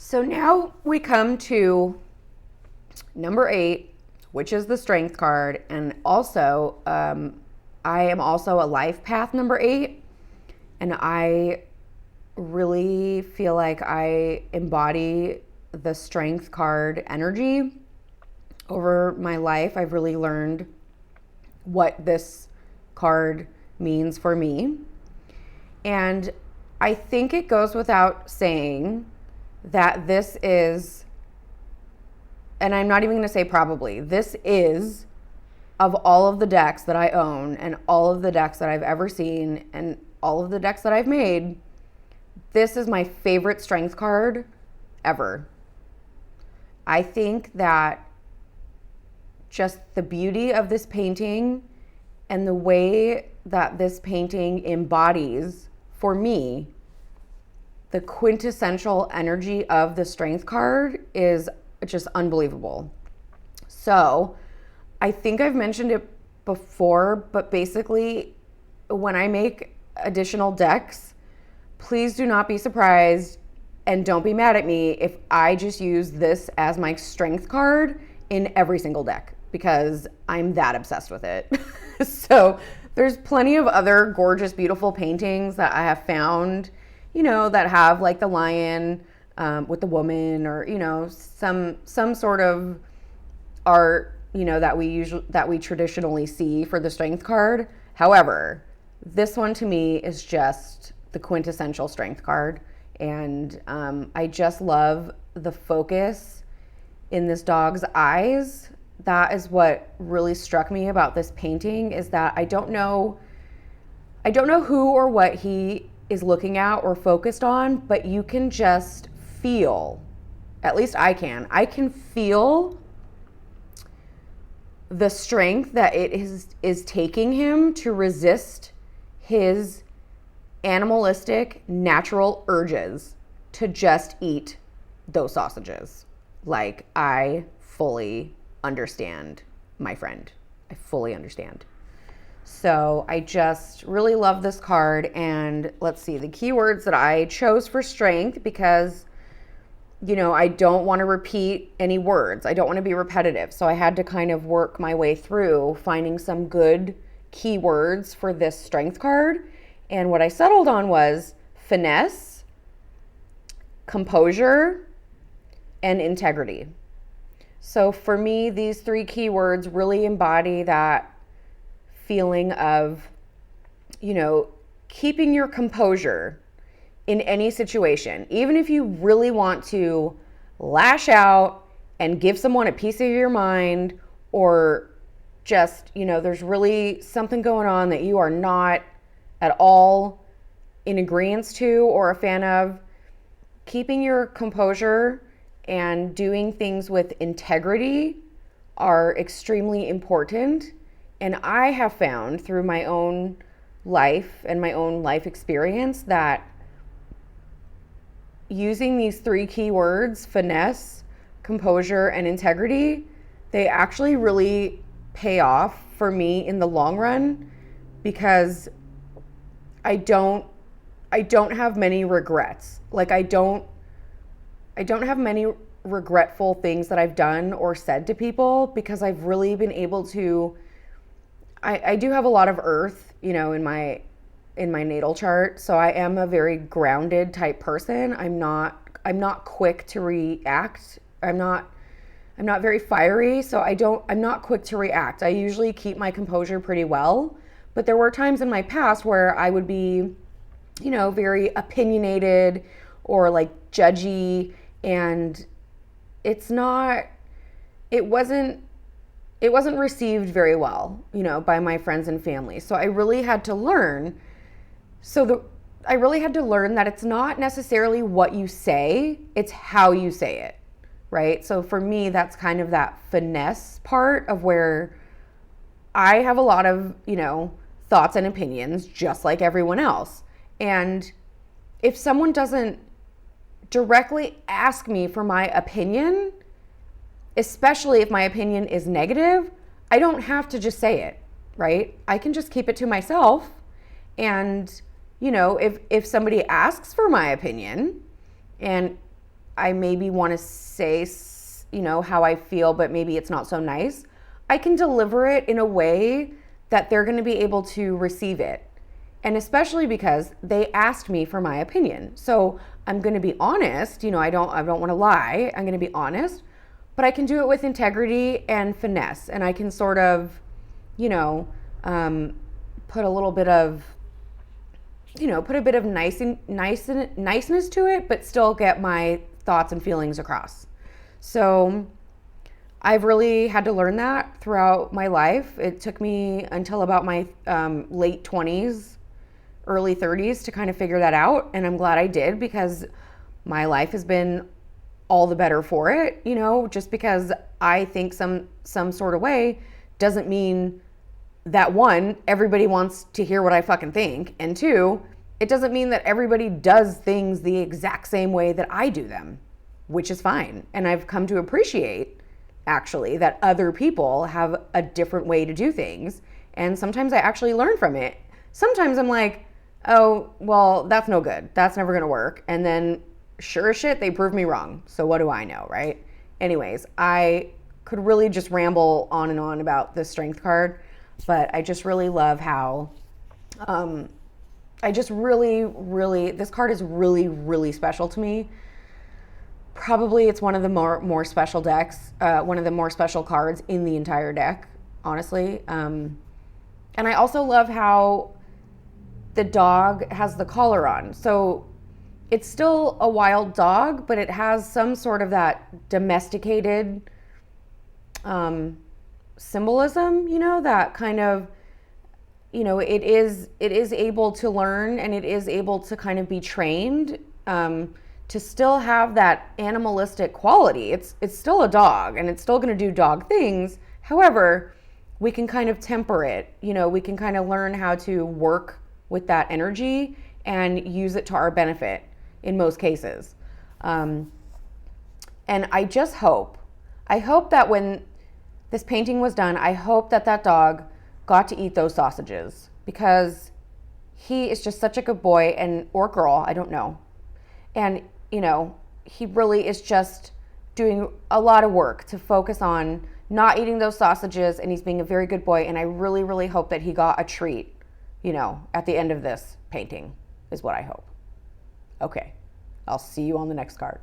So now we come to number 8, which is the Strength card. And also, I am also a life path number 8. And I really feel like I embody the Strength card energy. Over my life, I've really learned what this card means for me. And I think it goes without saying that this is, and I'm not even going to say probably, this is, of all of the decks that I own and all of the decks that I've ever seen and all of the decks that I've made, this is my favorite Strength card ever. I think that just the beauty of this painting and the way that this painting embodies, for me, the quintessential energy of the Strength card is just unbelievable. So I think I've mentioned it before, but basically when I make additional decks, please do not be surprised and don't be mad at me if I just use this as my Strength card in every single deck, because I'm that obsessed with it. So there's plenty of other gorgeous, beautiful paintings that I have found, you know, that have like the lion with the woman, or, you know, some sort of art, you know, that we traditionally see for the Strength card. However, this one to me is just the quintessential Strength card. And I just love the focus in this dog's eyes. That is what really struck me about this painting, is that I don't know who or what he is looking at or focused on, but you can just feel, at least I can feel the strength that it is taking him to resist his animalistic, natural urges to just eat those sausages. Like, I fully understand, my friend. I fully understand. So I just really love this card. And let's see, the keywords that I chose for Strength, because, you know, I don't want to repeat any words. I don't want to be repetitive. So I had to kind of work my way through finding some good keywords for this Strength card. And what I settled on was finesse, composure, and integrity. So for me, these 3 keywords really embody that feeling of, you know, keeping your composure in any situation. Even if you really want to lash out and give someone a piece of your mind, or just, you know, there's really something going on that you are not at all in agreement to or a fan of, keeping your composure and doing things with integrity are extremely important. And I have found through my own life and my own life experience that using these 3 keywords, finesse, composure, and integrity, they actually really pay off for me in the long run, because I don't have many regrets. Like, I don't have many regretful things that I've done or said to people, because I've really been able to, I do have a lot of earth, you know, in my natal chart. So I am a very grounded type person. I'm not quick to react. I'm not very fiery. So I'm not quick to react. I usually keep my composure pretty well, but there were times in my past where I would be, you know, very opinionated or like judgy, and it wasn't received very well, you know, by my friends and family. So I really had to learn. I really had to learn that it's not necessarily what you say, it's how you say it, right? So for me, that's kind of that finesse part of where I have a lot of, you know, thoughts and opinions just like everyone else. And if someone doesn't directly ask me for my opinion, especially if my opinion is negative, I don't have to just say it, right? I can just keep it to myself. And, you know, if somebody asks for my opinion and I maybe want to say, you know, how I feel, but maybe it's not so nice, I can deliver it in a way that they're going to be able to receive it. And especially because they asked me for my opinion. So I'm going to be honest, you know, I don't want to lie. I'm going to be honest, but I can do it with integrity and finesse. And I can sort of, you know, put a little bit of, you know, put a bit of niceness to it, but still get my thoughts and feelings across. So I've really had to learn that throughout my life. It took me until about my late 20s, early 30s to kind of figure that out. And I'm glad I did, because my life has been all the better for it. You know, just because I think some sort of way doesn't mean that, one, everybody wants to hear what I fucking think. And two, it doesn't mean that everybody does things the exact same way that I do them, which is fine. And I've come to appreciate, actually, that other people have a different way to do things. And sometimes I actually learn from it. Sometimes I'm like, oh, well, that's no good. That's never going to work. And then sure as shit, they prove me wrong. So what do I know, right? Anyways, I could really just ramble on and on about the Strength card, but I just really love how, this card is really, really special to me. Probably it's one of the more special decks, one of the more special cards in the entire deck, honestly. And I also love how the dog has the collar on. So it's still a wild dog, but it has some sort of that domesticated symbolism, you know, that kind of, you know, it is able to learn, and it is able to kind of be trained to still have that animalistic quality. It's still a dog, and it's still going to do dog things. However, we can kind of temper it. You know, we can kind of learn how to work with that energy and use it to our benefit in most cases. And I just hope that when this painting was done, I hope that dog got to eat those sausages, because he is just such a good boy, or girl, I don't know. And, you know, he really is just doing a lot of work to focus on not eating those sausages, and he's being a very good boy. And I really, really hope that he got a treat, you know, at the end of this painting, is what I hope. Okay, I'll see you on the next card.